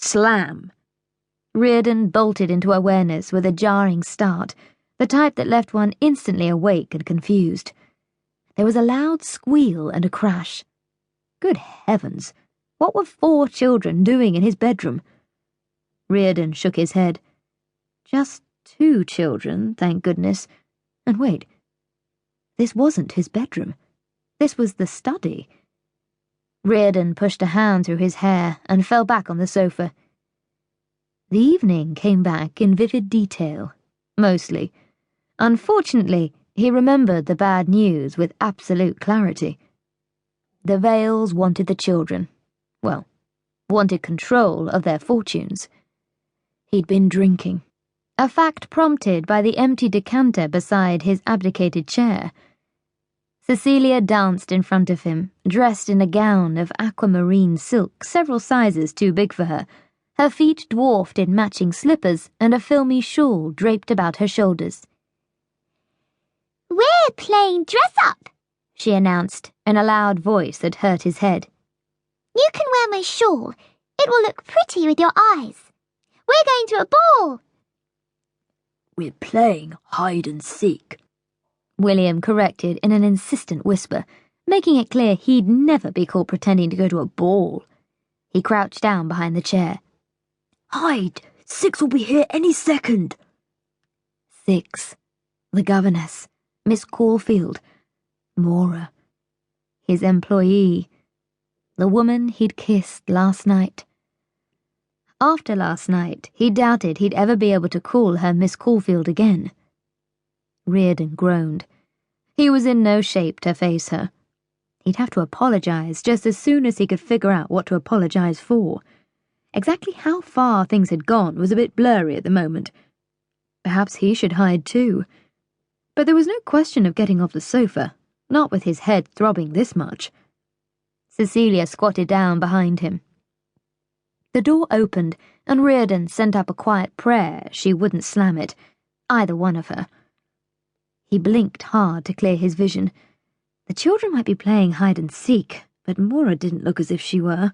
Slam! Riordan bolted into awareness with a jarring start, the type that left one instantly awake and confused. There was a loud squeal and a crash. Good heavens, what were 4 children doing in his bedroom? Riordan shook his head. Just 2 children, thank goodness. And wait, this wasn't his bedroom. This was the study. Riordan pushed a hand through his hair and fell back on the sofa. The evening came back in vivid detail, mostly. Unfortunately, he remembered the bad news with absolute clarity. The Vales wanted the children. Well, wanted control of their fortunes. He'd been drinking, a fact prompted by the empty decanter beside his abdicated chair. Cecilia danced in front of him, dressed in a gown of aquamarine silk several sizes too big for her, her feet dwarfed in matching slippers and a filmy shawl draped about her shoulders. "We're playing dress-up," she announced in a loud voice that hurt his head. "You can wear my shawl. It will look pretty with your eyes. We're going to a ball." "We're playing hide and seek," William corrected in an insistent whisper, making it clear he'd never be caught pretending to go to a ball. He crouched down behind the chair. "Hide! 6 will be here any second." 6. The governess, Miss Caulfield, Maura, his employee, the woman he'd kissed last night. After last night, he doubted he'd ever be able to call her Miss Caulfield again. Riordan groaned. He was in no shape to face her. He'd have to apologize just as soon as he could figure out what to apologize for. Exactly how far things had gone was a bit blurry at the moment. Perhaps he should hide too. But there was no question of getting off the sofa, not with his head throbbing this much. Cecilia squatted down behind him. The door opened, and Riordan sent up a quiet prayer she wouldn't slam it, either one of her. He blinked hard to clear his vision. The children might be playing hide and seek, but Maura didn't look as if she were.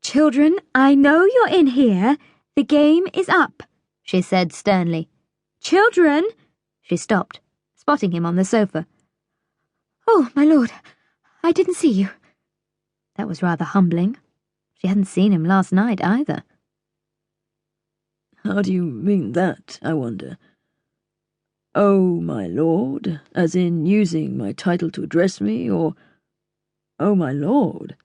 "Children, I know you're in here. The game is up," she said sternly. "Children!" She stopped, spotting him on the sofa. "Oh, my lord, I didn't see you." That was rather humbling. She hadn't seen him last night either. "How do you mean that, I wonder? Oh, my lord, as in using my title to address me, or oh, my lord,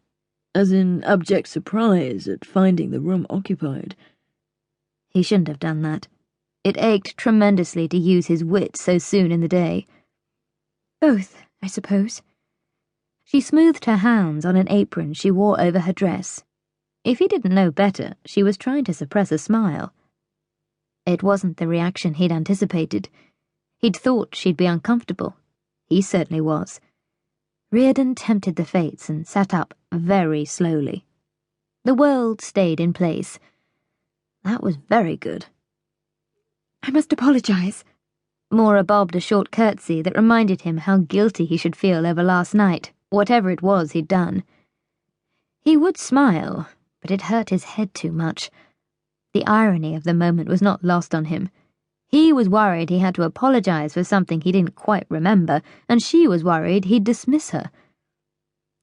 as in abject surprise at finding the room occupied?" He shouldn't have done that. It ached tremendously to use his wit so soon in the day. "Both, I suppose." She smoothed her hands on an apron she wore over her dress. If he didn't know better, she was trying to suppress a smile. It wasn't the reaction he'd anticipated. He'd thought she'd be uncomfortable. He certainly was. Riordan tempted the fates and sat up very slowly. The world stayed in place. That was very good. "I must apologize." Maura bobbed a short curtsy that reminded him how guilty he should feel over last night, whatever it was he'd done. He would smile, but it hurt his head too much. The irony of the moment was not lost on him. He was worried he had to apologize for something he didn't quite remember, and she was worried he'd dismiss her.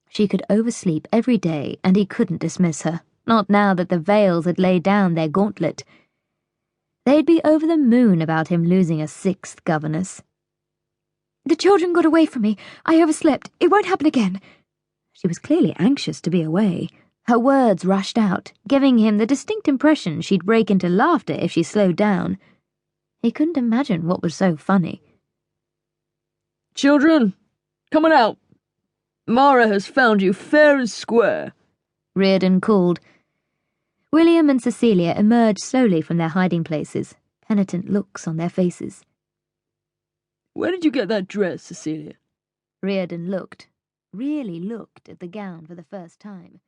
She could oversleep every day, and he couldn't dismiss her, not now that the Vales had laid down their gauntlet. They'd be over the moon about him losing a 6th governess. "The children got away from me. I overslept. It won't happen again." She was clearly anxious to be away. Her words rushed out, giving him the distinct impression she'd break into laughter if she slowed down. He couldn't imagine what was so funny. "Children, come on out. Maura has found you fair and square," Riordan called. William and Cecilia emerged slowly from their hiding places, penitent looks on their faces. "Where did you get that dress, Cecilia?" Riordan really looked at the gown for the first time.